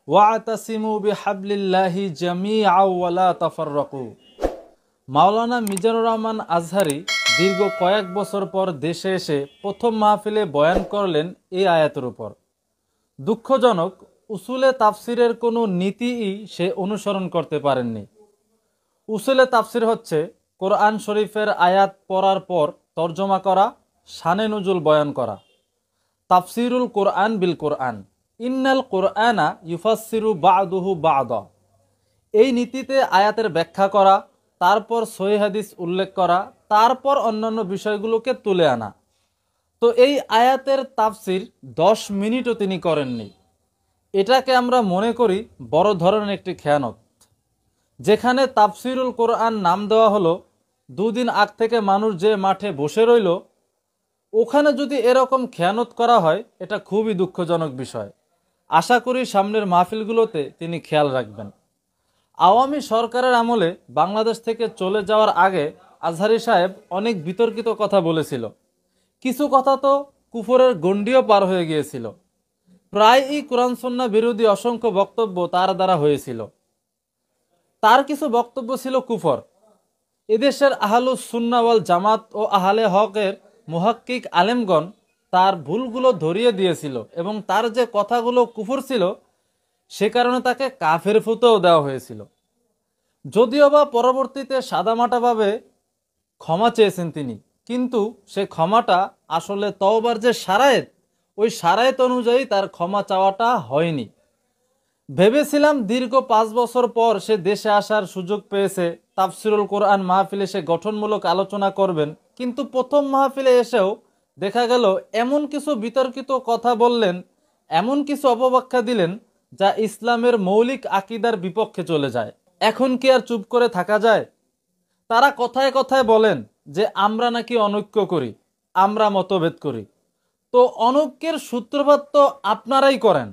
ওয়াতাসিমু বিহাবলিল্লাহি জামিআও ওয়া লা তাফাররাকু। মাওলানা মিজানুর রহমান আজহারী দীর্ঘ কয়েক বছর পর দেশে এসে প্রথম মাহফিলে বয়ান করলেন এই আয়াতের উপর। দুঃখজনক, উসুলে তাফসিরের কোনো নীতিই সে অনুসরণ করতে পারেননি। উসুলে তাফসির হচ্ছে কোরআন শরীফের আয়াত পড়ার পর তর্জমা করা, শানে নুজুল বয়ান করা। তাফসিরুল কোরআন বিল কোরআন, ইন্নাল কোরআনা ইউফাসসিরু বা'দুহু বা'দা। এই নীতিতে আয়াতের ব্যাখ্যা করা, তারপর সহিহ হাদিস উল্লেখ করা, তারপর অন্যান্য বিষয়গুলোকে তুলে আনা। তো এই আয়াতের তাফসির 10 মিনিটও তিনি করেননি। এটাকে আমরা মনে করি বড় ধরনের একটি খেয়ানত। যেখানে তাফসিরুল কোরআন নাম দেওয়া হলো, দুদিন আগ থেকে মানুষ যে মাঠে বসে রইল, ওখানে যদি এরকম খেয়ানত করা হয়, এটা খুবই দুঃখজনক বিষয়। আশা করি সামনের মাহফিলগুলোতে তিনি খেয়াল রাখবেন। আওয়ামী সরকারের আমলে বাংলাদেশ থেকে চলে যাওয়ার আগে আজহারী সাহেব অনেক বিতর্কিত কথা বলেছিল। কিছু কথা তো কুফরের গণ্ডিও পার হয়ে গিয়েছিল। প্রায়ই কোরআন সুন্নাহ বিরোধী অসংখ্য বক্তব্য তার দ্বারা হয়েছিল। তার কিছু বক্তব্য ছিল কুফর। এদেশের আহলুস সুন্নাহ ওয়াল জামাত ও আহলে হকের মুহাক্কিক আলেমগণ তার ভুলগুলো ধরিয়ে দিয়েছিল এবং তার যে কথাগুলো কুফর ছিল, সে কারণে তাকে কাফের ফতোয়াও দেওয়া হয়েছিল। যদিও বা পরবর্তীতে সাদামাটাভাবে ক্ষমা চেয়েছেন তিনি, কিন্তু সে ক্ষমাটা আসলে তওবার যে শারায়েত, ওই শারায়েত অনুযায়ী তার ক্ষমা চাওয়াটা হয়নি। ভেবেছিলাম দীর্ঘ 5 বছর পর সে দেশে আসার সুযোগ পেয়েছে, তাফসিরুল কোরআন মাহফিলে সে গঠনমূলক আলোচনা করবেন, কিন্তু প্রথম মাহফিলে এসেও দেখা গেল এমন কিছু বিতর্কিত কথা বললেন, এমন কিছু অপব্যাখ্যা দিলেন যা ইসলামের মৌলিক আকীদার বিপক্ষে চলে যায়। এখন কি আর চুপ করে থাকা যায়? তারা কথায় কথায় বলেন যে আমরা নাকি অনৈক্য করি, আমরা মতভেদ করি। তো অনৈক্যের সূত্রপাত তো আপনারাই করেন।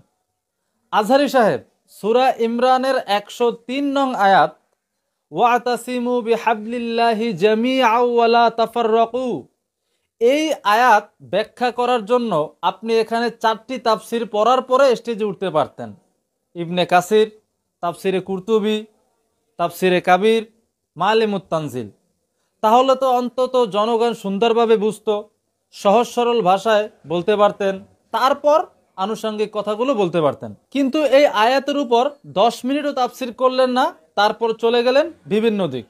আজহারী সাহেব সূরা ইমরানের 103 নং আয়াত, ওয়াতাসিমু বিহাবলিল্লাহি জামিআও ওয়া লা তাফাররাকু, এই আয়াত ব্যাখ্যা করার জন্য আপনি এখানে 4টি তাফসির পড়ার পরে স্টেজে উঠতে পারতেন। ইবনে কাসির, তাফসিরে কুরতুবী, তাফসিরে কাবির, মালিমুত তানজিল। তাহলে তো অন্তত জনগণ সুন্দরভাবে বুঝতো, সহজ সরল ভাষায় বলতে পারতেন, তারপর আনুষঙ্গিক কথাগুলো বলতে পারতেন। কিন্তু এই আয়াতের উপর 10 মিনিটও তাফসির করলেন না, তারপর চলে গেলেন বিভিন্ন দিক।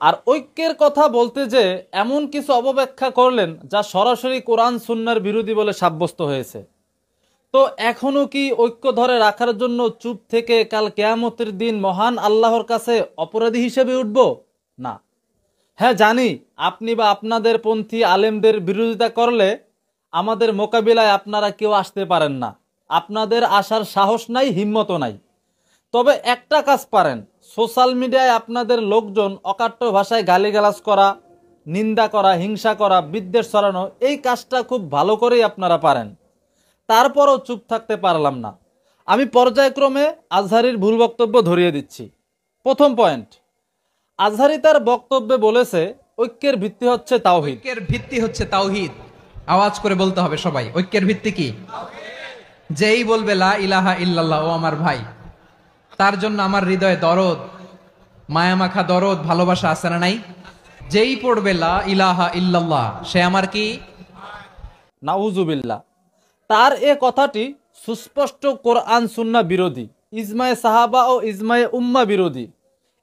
আর ঐক্যের কথা বলতে যে এমন কিছু অপব্যাখ্যা করলেন যা সরাসরি কোরআন সুন্নাহর বিরোধী বলে সাব্যস্ত হয়েছে। তো এখনো কি ঐক্য ধরে রাখার জন্য চুপ থেকে কাল কিয়ামতের দিন মহান আল্লাহর কাছে অপরাধী হিসেবে উঠব? না। হ্যাঁ, জানি আপনি বা আপনাদের পন্থী আলেমদের বিরোধিতা করলে আমাদের মোকাবিলায় আপনারা কেউ আসতে পারেন না, আপনাদের আসার সাহস নাই, হিম্মত নাই। তবে একটা কাজ পারেন, সোশ্যাল মিডিয়ায় আপনাদের লোকজন অকাট্য ভাষায় গালিগালাজ করা, নিন্দা করা, হিংসা করা, বিদ্বেষ ছড়ানো, এই কাজটা খুব ভালো করেই আপনারা পারেন। তারপরও চুপ থাকতে পারলাম না। আমি পর্যায়ক্রমে আজহারীর ভুল বক্তব্য ধরিয়ে দিচ্ছি। প্রথম পয়েন্ট, আজহারী তার বক্তব্যে বলেছে ঐক্যের ভিত্তি হচ্ছে তাওহীদ। ঐক্যের ভিত্তি হচ্ছে তাওহীদ। আওয়াজ করে বলতে হবে সবাই, ঐক্যের ভিত্তি কি? যেই বলবে লা ইলাহা ইল্লাল্লাহ, ও আমার ভাই, তার জন্য আমার হৃদয়ে দরদ, মায়ামাখা দরদ, ভালোবাসা আছে না নাই? যেই পড়বে লা ইলাহা ইল্লাল্লাহ, সে আমার কি? নাউজুবিল্লাহ। তার এ কথাটি সুস্পষ্ট কোরআন সুন্নাহ বিরোধী, ইজমায়ে সাহাবা ও ইজমায়ে উম্মাহ বিরোধী।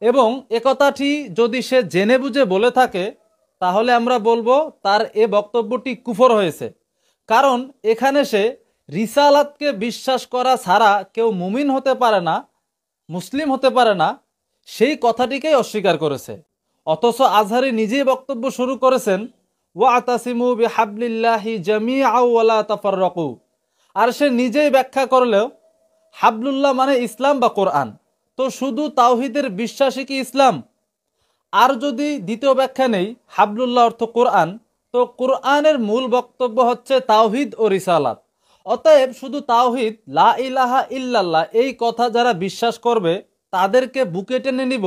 এবং এ কথাটি যদি সে জেনে বুঝে বলে থাকে, তাহলে আমরা বলবো তার এ বক্তব্যটি কুফর হয়েছে। কারণ এখানে সে রিসালাতকে বিশ্বাস করা ছাড়া কেউ মুমিন হতে পারে না, মুসলিম হতে পারে না, সেই কথাটিকেই অস্বীকার করেছে। অথচ আজহারী নিজেই বক্তব্য শুরু করেছেন ওয়াতাসিমু বিহাবলিল্লাহি জামিআও ওয়া লা তাফাররাকু। আর সে নিজেই ব্যাখ্যা করলেও হাবলুল্লাহ মানে ইসলাম বা কোরআন। তো শুধু তাওহীদের বিশ্বাসই কি ইসলাম? আর যদি দ্বিতীয় ব্যাখ্যা নেই, হাবলুল্লাহ অর্থ কোরআন, তো কোরআনের মূল বক্তব্য হচ্ছে তাওহীদ ও রিসালাত। অতএব শুধু তাওহীদ, লা ইলাহা ইল্লাল্লাহ, এই কথা যারা বিশ্বাস করবে তাদেরকে বুকে টেনে নিব,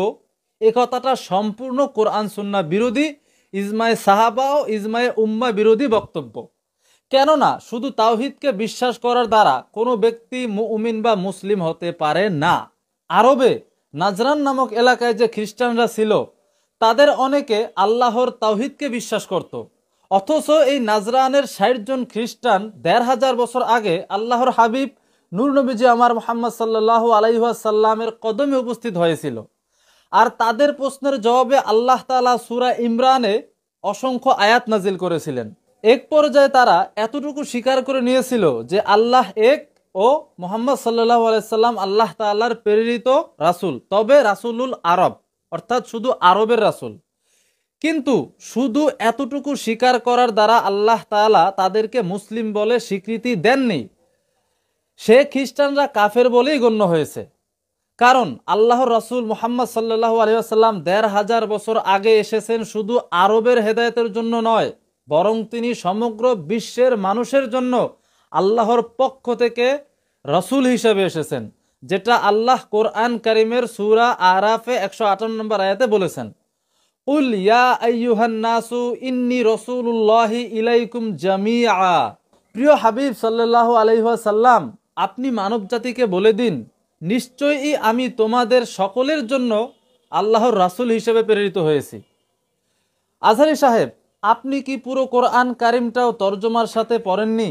এ কথাটা সম্পূর্ণ কোরআন সুন্নাহ বিরোধী, ইজমায়ে সাহাবা ও ইজমায়ে উম্মাহ বিরোধী বক্তব্য। কেননা শুধু তাওহীদকে বিশ্বাস করার দ্বারা কোনো ব্যক্তি মুমিন বা মুসলিম হতে পারে না। আরবে নাজরান নামক এলাকায় যে খ্রিস্টানরা ছিল তাদের অনেকে আল্লাহর তাওহীদকে বিশ্বাস করত, অথচ এই নাজরানের ৬০ জন খ্রিস্টান ১৫০০ বছর আগে আল্লাহর হাবিব নূর নবীজি আমার মুহাম্মদ সাল্লাল্লাহু আলাইহি ওয়াসাল্লামের কদমে উপস্থিত হয়েছিল। আর তাদের প্রশ্নের জবাবে আল্লাহ তাআলা সূরা ইমরানে অসংখ্য আয়াত নাজিল করেছিলেন। এক পর্যায়ে তারা এতটুকু স্বীকার করে নিয়েছিল যে আল্লাহ এক ও মুহাম্মদ সাল্লাল্লাহু আলাইহি সাল্লাম আল্লাহ তাআলার প্রেরিত রাসূল, তবে রাসূলুল আরব, অর্থাৎ শুধু আরবের রাসূল। কিন্তু শুধু এতটুকু স্বীকার করার দ্বারা আল্লাহ তাআলা তাদেরকে মুসলিম বলে স্বীকৃতি দেননি। সে খ্রিস্টানরা কাফের বলেই গণ্য হয়েছে। কারণ আল্লাহর রাসূল মুহাম্মদ সাল্লাল্লাহু আলাইহি ওয়াসাল্লাম ১৫০০ বছর আগে এসেছেন শুধু আরবের হেদায়েতের জন্য নয়, বরং তিনি সমগ্র বিশ্বের মানুষের জন্য আল্লাহর পক্ষ থেকে রাসূল হিসেবে এসেছেন, যেটা আল্লাহ কোরআন কারীমের সূরা আরাফে ১৫৮ নম্বর আয়াতে বলেছেন, কুল ইয়া আইয়ুহান নাসু ইন্নী রাসূলুল্লাহি ইলাইকুম জামিআ। প্রিয় হাবিব সাল্লাল্লাহু আলাইহি ওয়াসাল্লাম, আপনি মানব জাতিকে বলে দিন, নিশ্চয়ই আমি তোমাদের সকলের জন্য আল্লাহর রাসূল হিসেবে প্রেরিত হয়েছি। আজহারী সাহেব, আপনি কি পুরো কোরআন কারিমটাও তর্জমার সাথে পড়েননি,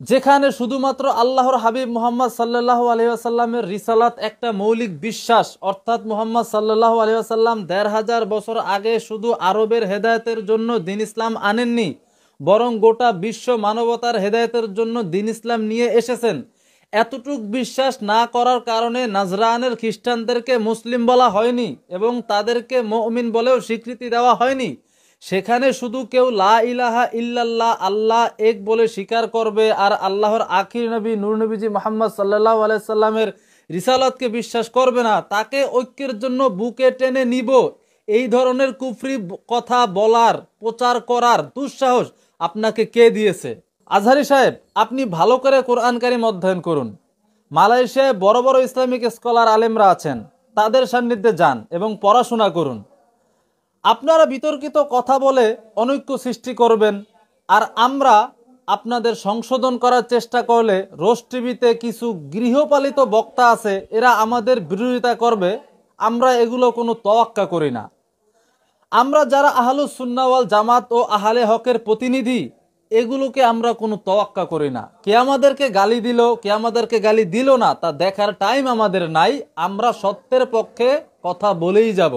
যেখানে শুধুমাত্র আল্লাহর হাবিব মুহাম্মদ সাল্লাল্লাহু আলাইহি ওয়াসাল্লামের রিসালাত একটা মৌলিক বিশ্বাস, অর্থাৎ মুহাম্মদ সাল্লাল্লাহু আলাইহি ওয়াসাল্লাম ১৫০০ বছর আগে শুধু আরবের হেদায়েতের জন্য দ্বীন ইসলাম আনেননি, বরং গোটা বিশ্ব মানবতার হেদায়েতের জন্য দ্বীন ইসলাম নিয়ে এসেছেন। এতটুক বিশ্বাস না করার কারণে নাজরানের খ্রিস্টানদেরকে মুসলিম বলা হয়নি এবং তাদেরকে মুমিন বলেও স্বীকৃতি দেওয়া হয়নি। সেখানে শুধু কেউ লা ইলাহা ইল্লাল্লাহ আল্লাহ এক বলে স্বীকার করবে আর আল্লাহর আখির নবী নূর নবীজি মুহাম্মদ সাল্লাল্লাহু আলাইহি সাল্লামের রিসালাতকে বিশ্বাস করবে না, তাকে ঐক্যের জন্য বুকে টেনে নিব, এই ধরনের কুফরি কথা বলার, প্রচার করার দুঃসাহস আপনাকে কে দিয়েছে? আজহারী সাহেব, আপনি ভালো করে কোরআন কারীম অধ্যয়ন করুন। মালয়েশিয়ায় বড় বড় ইসলামিক স্কলার আলেমরা আছেন, তাদের সান্নিধ্যে যান এবং পড়াশোনা করুন। আপনারা বিতর্কিত কথা বলে অনৈক্য সৃষ্টি করবেন, আর আমরা আপনাদের সংশোধন করার চেষ্টা করলে রোজ টিভিতে কিছু গৃহপালিত বক্তা আছে, এরা আমাদের বিরোধিতা করবে, আমরা এগুলো কোনো তোয়াক্কা করি না। আমরা যারা আহলুস সুন্নাহ ওয়াল জামাত ও আহলে হকের প্রতিনিধি, এগুলোকে আমরা কোনো তোয়াক্কা করি না। কে আমাদেরকে গালি দিল, কে আমাদেরকে গালি দিল না, তা দেখার টাইম আমাদের নাই। আমরা সত্যের পক্ষে কথা বলেই যাব।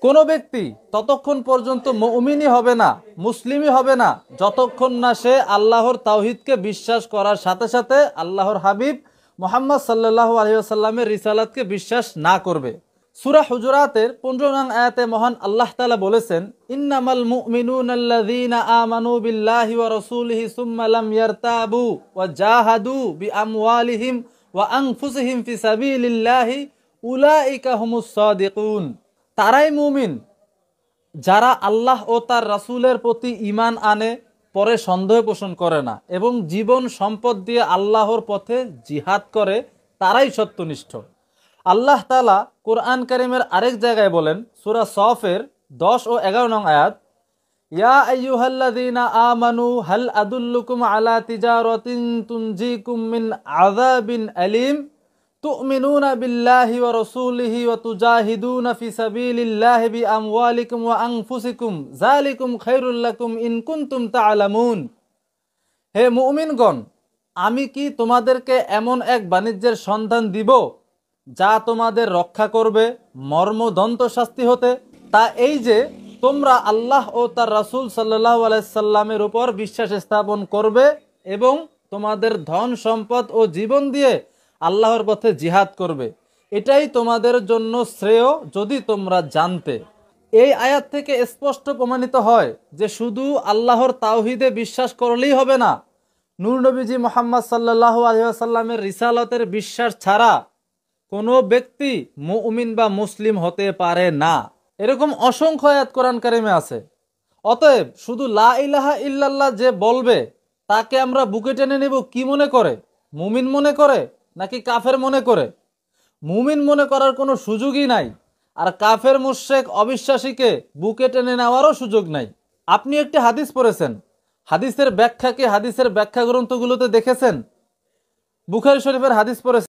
কোনো ব্যক্তি ততক্ষণ পর্যন্ত মুমিনই হবে না, মুসলিমই হবে না, যতক্ষণ না সে আল্লাহর তাওহীদকে বিশ্বাস করার সাথে সাথে আল্লাহর হাবিব মুহাম্মদ সাল্লাল্লাহু আলাইহি ওয়াসাল্লামের রিসালাতকে বিশ্বাস না করবে। সূরা হুজুরাতের ১৫ নং আয়াতে মহান আল্লাহ তাআলা বলেছেন, ইন্নামাল মুমিনুনাল্লাযীনা আমানু বিল্লাহি ওয়া রাসূলিহি সুম্মা লাম ইয়ারতাবু ওয়া জাহাদু বিআমওয়ালিহিম ওয়া আনফুসিহিম ফি সাবিলিল্লাহি উলাইকা হুমুস সাদিকুন। তারাই মুমিন যারা আল্লাহ ও তার রাসূলের প্রতি ঈমান আনে, পরে সন্দেহ পোষণ করে না এবং জীবন সম্পদ দিয়ে আল্লাহর পথে জিহাদ করে, তারাই সত্যনিষ্ঠ। আল্লাহ তাআলা কোরআন কারীমের আরেক জায়গায় বলেন, সূরা সফের 10 ও 11 নং আয়াত, ইয়া আইয়ুহাল্লাযীনা আমানু হাল আদুল্লুকুম আলা তিজারাতিন তুনজিকুম মিন আযাবিন আলীম তুমিনুনা বিল্লাহি ওয়া রাসূলিহি ওয়া তুজাহিদুনা ফি সাবিলিল্লাহি বিআমওয়ালিকুম ওয়া আনফুসিকুম যালিকুম খায়রুল লাকুম ইন কুনতুম তা'লামুন। হে মুমিনগণ, আমি কি তোমাদেরকে এমন এক বাণিজ্যের সন্ধান দিব যা তোমাদের রক্ষা করবে মর্মদন্ত শাস্তি হতে? তা এই যে তোমরা আল্লাহ ও তার রাসূল সাল্লাল্লাহু আলাইহি সাল্লামের উপর বিশ্বাস স্থাপন করবে এবং তোমাদের ধন সম্পদ ও জীবন দিয়ে আল্লাহর পথে জিহাদ করবে, এটাই তোমাদের জন্য শ্রেয় যদি তোমরা জানতে। এই আয়াত থেকে স্পষ্ট প্রমাণিত হয় যে শুধু আল্লাহর তাওহীদে বিশ্বাস করলেই হবে না, নূর নবীজি মুহাম্মদ সাল্লাল্লাহু আলাইহি ওয়াসাল্লামের রিসালাতের বিশ্বাস ছাড়া কোনো ব্যক্তি মুমিন বা মুসলিম হতে পারে না। এরকম অসংখ্য আয়াত কোরআন কারীমে আছে। অতএব শুধু লা ইলাহা ইল্লাল্লাহ যে বলবে তাকে আমরা বুকে টেনে নেব কি মনে করে? মুমিন মনে করে নাকি কাফের মনে করে? মুমিন মনে করার কোনো সুযোগই নাই, আর কাফের মুশরিক অবিশ্বাসীকে বুকে টেনে নেওয়ারও সুযোগ নাই। আপনি একটি হাদিস পড়েছেন, হাদিসের ব্যাখ্যা কি হাদিসের ব্যাখ্যা গ্রন্থগুলোতে দেখেছেন? বুখারী শরীফের হাদিস পড়েছেন।